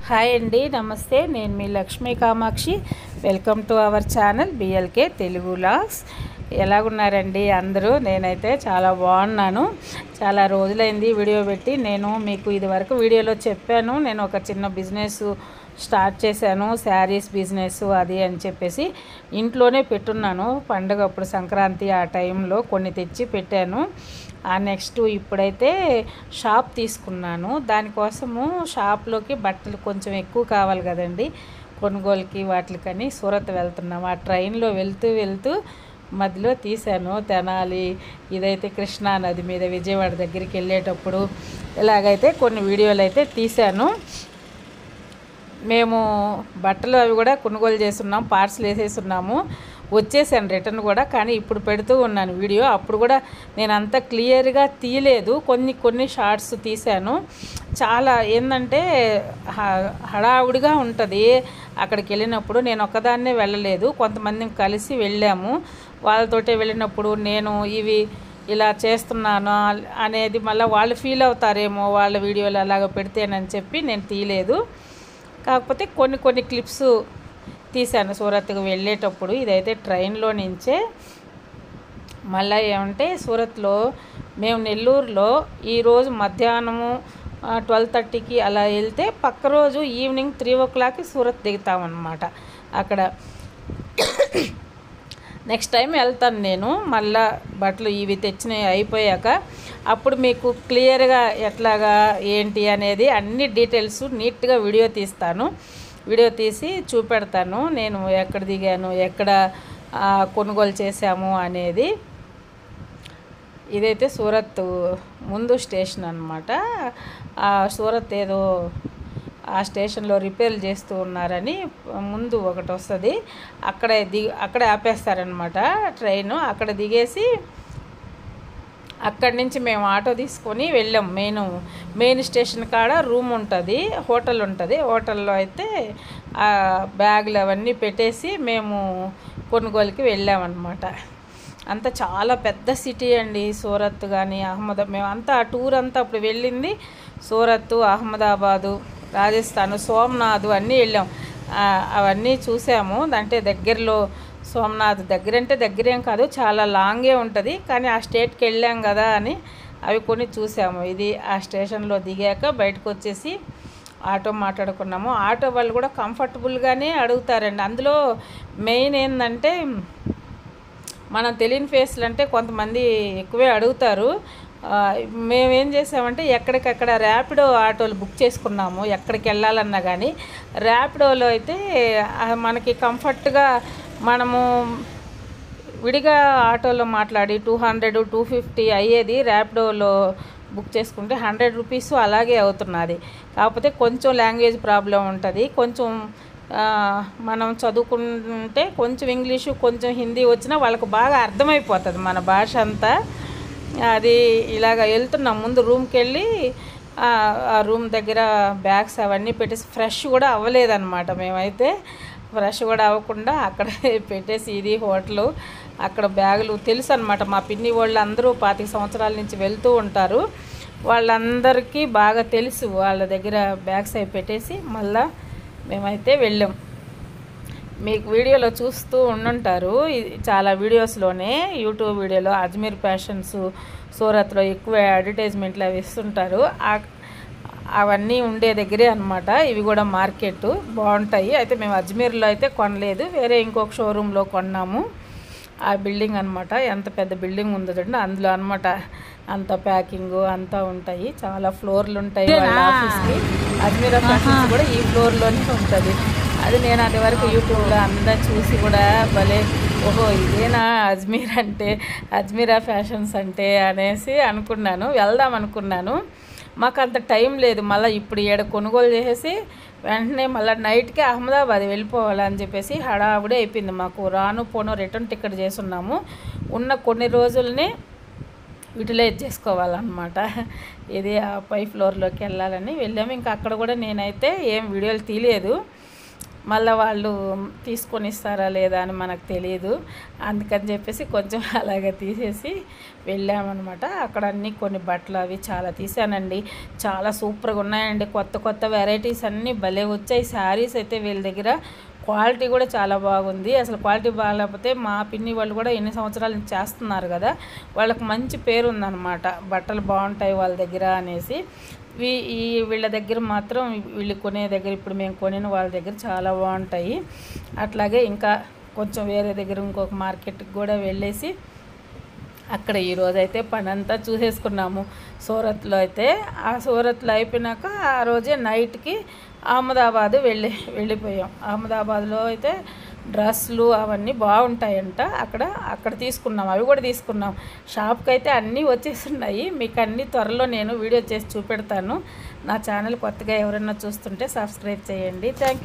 Hi అండి, నమస్తే. నేను మీ Lakshmi Kamakshi. Welcome to our channel BLK Telugu vlogs. ఎలాగున్నారండి అందరూ? నేనైతే చాలా బాగున్నాను. చాలా రోజులైంది వీడియో పెట్టి. నేను మీకు ఇదివరకు వీడియోలో చెప్పాను, నేను ఒక చిన్న బిజినెస్ స్టార్ట్ చేశాను, శారీస్ బిజినెస్ అది అని చెప్పేసి. ఇంట్లోనే పెట్టున్నాను. పండుగ అప్పుడు సంక్రాంతి ఆ టైంలో కొన్ని తెచ్చి పెట్టాను. నెక్స్ట్ ఇప్పుడైతే షాప్ తీసుకున్నాను. దానికోసము షాప్లోకి బట్టలు కొంచెం ఎక్కువ కావాలి కదండి కొనుగోలుకి, వాటికని సూరత్ వెళ్తున్నాము. ఆ ట్రైన్లో వెళ్తూ మధ్యలో తీశాను తెనాలి, ఇదైతే కృష్ణా నది మీద విజయవాడ దగ్గరికి వెళ్ళేటప్పుడు ఇలాగైతే కొన్ని వీడియోలు అయితే తీశాను. మేము బట్టలు అవి కూడా కొనుగోలు చేస్తున్నాం, పార్సల్ వేసేస్తున్నాము. వచ్చేసాను రిటర్న్ కూడా. కానీ ఇప్పుడు పెడుతూ ఉన్నాను వీడియో. అప్పుడు కూడా నేను అంత క్లియర్గా తీయలేదు, కొన్ని షార్ట్స్ తీశాను. చాలా ఏంటంటే హడావుడిగా ఉంటుంది అక్కడికి వెళ్ళినప్పుడు. నేను ఒక్కదాన్నే వెళ్ళలేదు, కొంతమందిని కలిసి వెళ్ళాము. వాళ్ళతోటే వెళ్ళినప్పుడు నేను ఇవి ఇలా చేస్తున్నాను అనేది మళ్ళీ వాళ్ళు ఫీల్ అవుతారేమో వాళ్ళ వీడియోలు అలాగ పెడితేనని చెప్పి నేను తీయలేదు. కాకపోతే కొన్ని క్లిప్స్ తీశాను సూరత్కి వెళ్ళేటప్పుడు. ఇదైతే ట్రైన్లో నుంచే. మళ్ళీ ఏమంటే సూరత్లో మేము నెల్లూరులో ఈరోజు మధ్యాహ్నము 12:30కి అలా వెళ్తే పక్క రోజు ఈవినింగ్ 3 o'clockకి సూరత్ దిగుతామన్నమాట. అక్కడ నెక్స్ట్ టైం వెళ్తాను నేను. మళ్ళీ బట్టలు ఇవి తెచ్చినవి అయిపోయాక అప్పుడు మీకు క్లియర్గా ఎట్లాగా ఏంటి అనేది అన్ని డీటెయిల్స్ నీట్గా వీడియో తీస్తాను. వీడియో తీసి చూపెడతాను నేను ఎక్కడ దిగాను, ఎక్కడ కొనుగోలు చేశాము అనేది. ఇదైతే సూరత్ ముందు స్టేషన్ అన్నమాట. సూరత్ ఏదో ఆ స్టేషన్లో రిపేర్లు చేస్తూ ఉన్నారని ముందు ఒకటి వస్తుంది, అక్కడే ఆపేస్తారనమాట ట్రైను. అక్కడ దిగేసి అక్కడి నుంచి మేము ఆటో తీసుకొని వెళ్ళాం. మెయిన్ స్టేషన్ కాడ రూమ్ ఉంటుంది, హోటల్ ఉంటుంది. హోటల్లో అయితే బ్యాగులు అవన్నీ పెట్టేసి మేము కొనుగోలుకి వెళ్ళామన్నమాట. అంతా చాలా పెద్ద సిటీ అండి సూరత్. కానీ మేమంతా ఆ టూర్ అంతా అప్పుడు వెళ్ళింది సూరత్, అహ్మదాబాదు, రాజస్థాన్, సోమనాథ్ అన్నీ వెళ్ళాం. అవన్నీ చూసాము. అంటే దగ్గరలో సోమనాథ్ దగ్గరంటే దగ్గరేం కాదు, చాలా లాంగే ఉంటుంది. కానీ ఆ స్టేట్కి వెళ్ళాం కదా అని అవి కొన్ని చూసాము. ఇది ఆ స్టేషన్లో దిగాక బయటకు వచ్చేసి ఆటో మాట్లాడుకున్నాము. ఆటో వాళ్ళు కూడా కంఫర్టబుల్గానే అడుగుతారండి. అందులో మెయిన్ ఏంటంటే మనం తెలియని ఫేస్లు అంటే కొంతమంది ఎక్కువే అడుగుతారు. మేమేం చేసామంటే ఎక్కడికక్కడ ర్యాపిడో ఆటోలు బుక్ చేసుకున్నాము. ఎక్కడికి వెళ్ళాలన్నా కానీ ర్యాపిడోలో అయితే మనకి కంఫర్ట్గా మనము విడిగా ఆటోలో మాట్లాడి 200, 250 అయ్యేది ర్యాపిడోలో బుక్ చేసుకుంటే 100 రూపీస్ అలాగే అవుతున్నది. కాకపోతే కొంచెం లాంగ్వేజ్ ప్రాబ్లం ఉంటుంది. కొంచెం మనం చదువుకుంటే కొంచెం ఇంగ్లీషు కొంచెం హిందీ వచ్చినా వాళ్ళకు బాగా అర్థమైపోతుంది మన భాష అంతా. అది ఇలాగ వెళ్తున్నాం. ముందు రూమ్కి వెళ్ళి ఆ రూమ్ దగ్గర బ్యాగ్స్ అవన్నీ పెట్టేసి ఫ్రెష్ కూడా అవ్వలేదన్నమాట. మేమైతే ఫ్రెష్ కూడా అవ్వకుండా అక్కడే పెట్టేసి, ఇది హోటలు, అక్కడ బ్యాగులు తెలుసు అనమాట. మా పిన్ని వాళ్ళు అందరూ 25 సంవత్సరాల నుంచి వెళ్తూ ఉంటారు. వాళ్ళందరికీ బాగా తెలుసు. వాళ్ళ దగ్గర బ్యాగ్స్ అవి పెట్టేసి మళ్ళా మేమైతే వెళ్ళాం. మీకు వీడియోలో చూస్తూ ఉండుంటారు చాలా వీడియోస్లోనే, యూట్యూబ్ వీడియోలో అజ్మీర్ ఫ్యాషన్స్ సూరత్లో ఎక్కువ అడ్వర్టైజ్మెంట్లు అవి ఇస్తుంటారు. అవన్నీ ఉండే దగ్గరే అనమాట. ఇవి కూడా మార్కెట్ బాగుంటాయి. అయితే మేము అజ్మీర్లో అయితే కొనలేదు, వేరే ఇంకొక షోరూంలో కొన్నాము. ఆ బిల్డింగ్ అనమాట, ఎంత పెద్ద బిల్డింగ్ ఉందో చూడండి, అందులో అనమాట అంత ప్యాకింగ్ అంతా ఉంటాయి. చాలా ఫ్లోర్లు ఉంటాయి వాళ్ళ ఆఫీస్కి. అజ్మీర్ ఫ్యాషన్స్ కూడా ఈ ఫ్లోర్లోనే ఉంటుంది. అది నేను అది వరకు యూట్యూబ్లో అందరూ చూసి కూడా భలే ఓహో ఇదేనా అజ్మీర్ అంటే, అజ్మీరా ఫ్యాషన్స్ అంటే అనేసి అనుకున్నాను. వెళ్దాం అనుకున్నాను, మాకు అంత టైం లేదు. మళ్ళీ ఇప్పుడు ఏడ కొనుగోలు చేసేసి వెంటనే మళ్ళీ నైట్కే అహ్మదాబాద్ వెళ్ళిపోవాలని చెప్పేసి హడావుడి అయిపోయింది మాకు. రాను పోను రిటర్న్ టికెట్ చేసున్నాము. ఉన్న కొన్ని రోజుల్ని యూటిలైజ్ చేసుకోవాలన్నమాట. ఇది ఆ పై ఫ్లోర్లోకి వెళ్ళాలని వెళ్ళాము. ఇంకా అక్కడ కూడా నేనైతే ఏం వీడియోలు తీయలేదు. మళ్ళీ వాళ్ళు తీసుకొని ఇస్తారా లేదా అని మనకు తెలియదు. అందుకని చెప్పేసి కొంచెం అలాగే తీసేసి వెళ్ళామన్నమాట. అక్కడ అన్నీ కొన్ని బట్టలు అవి చాలా తీసానండి. చాలా సూపర్గా ఉన్నాయండి. కొత్త కొత్త వెరైటీస్ అన్నీ భలే వచ్చాయి. శారీస్ అయితే వీళ్ళ దగ్గర క్వాలిటీ కూడా చాలా బాగుంది. అసలు క్వాలిటీ బాగాలేకపోతే మా పిన్ని వాళ్ళు కూడా ఎన్ని సంవత్సరాల నుంచి చేస్తున్నారు కదా, వాళ్ళకి మంచి పేరు ఉందన్నమాట, బట్టలు బాగుంటాయి వాళ్ళ దగ్గర అనేసి. వీళ్ళ దగ్గర మాత్రం వీళ్ళు కొనే దగ్గర, ఇప్పుడు మేము కొనిన వాళ్ళ దగ్గర చాలా బాగుంటాయి. అట్లాగే ఇంకా కొంచెం వేరే దగ్గర ఇంకొక మార్కెట్కి కూడా వెళ్ళేసి అక్కడ ఈరోజైతే పని అంతా చూసేసుకున్నాము. సూరత్లో అయితే ఆ సూరత్లో అయిపోయినాక ఆ రోజే నైట్కి అహ్మదాబాద్ వెళ్ళిపోయాం. అహ్మదాబాద్లో అయితే డ్రెస్సులు అవన్నీ బాగుంటాయంట. అక్కడ తీసుకున్నాం, అవి కూడా తీసుకున్నాం. షాప్కి అయితే అన్నీ వచ్చేస్తున్నాయి. మీకు అన్నీ త్వరలో నేను వీడియో చేసి చూపెడతాను. నా ఛానల్ కొత్తగా ఎవరైనా చూస్తుంటే సబ్స్క్రైబ్ చేయండి. Thank you.